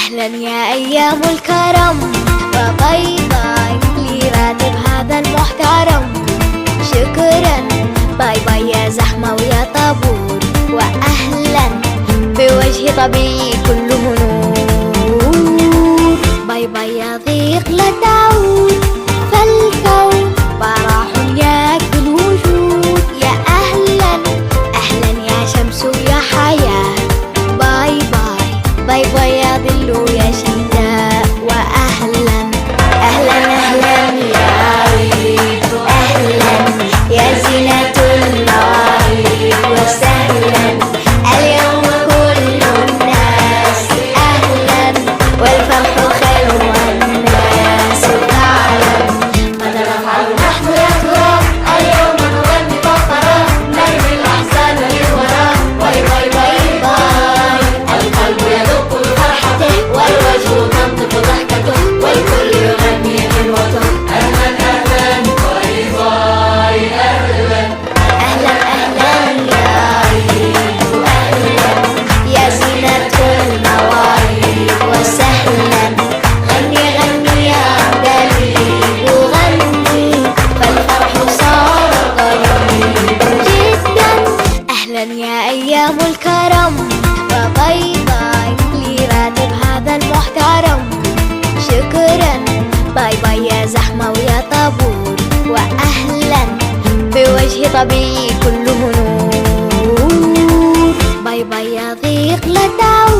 أهلا يا أيام الكرم، وباي باي لراتب هذا المحترم. شكرا باي باي يا زحمة ويا طابور، وأهلا بوجه طبيعي كله نور. باي باي يا ضيق لا تعود، فالكون براح ياكل الوجود. يا أهلا أهلا يا شمس ويا حياة. باي باي باي باي يا ظل ويا شتاء، وأهلا أهلا أهلا يا عيد، أهلا يا زينة المواعيد، وسهلا اليوم كل الناس. أهلا والفرح خير والناس تعلم ماذا نفعل نحن يا ترى. اليوم نغني فقرة نرمي الأحزان للوراء. باي باي باي باي، القلب يدق بفرحته والوجه تنطق ضحكته، والكل يغني غنوته. أهلا أهلا باي باي، أهلا أهلا أهلا يا عيد، وأهلا يا زينة المواعيد، وسهلا غني غني يا قلبي وغني، فالفرح صار قريب جدا. أهلا يا أيام الكرم، وباي باي لراتب هذا المحترم. شكرا باي باي يا زحمة ويا طابور، وأهلا بوجه طبيعي كله نور. باي باي يا ضيق لا تعود،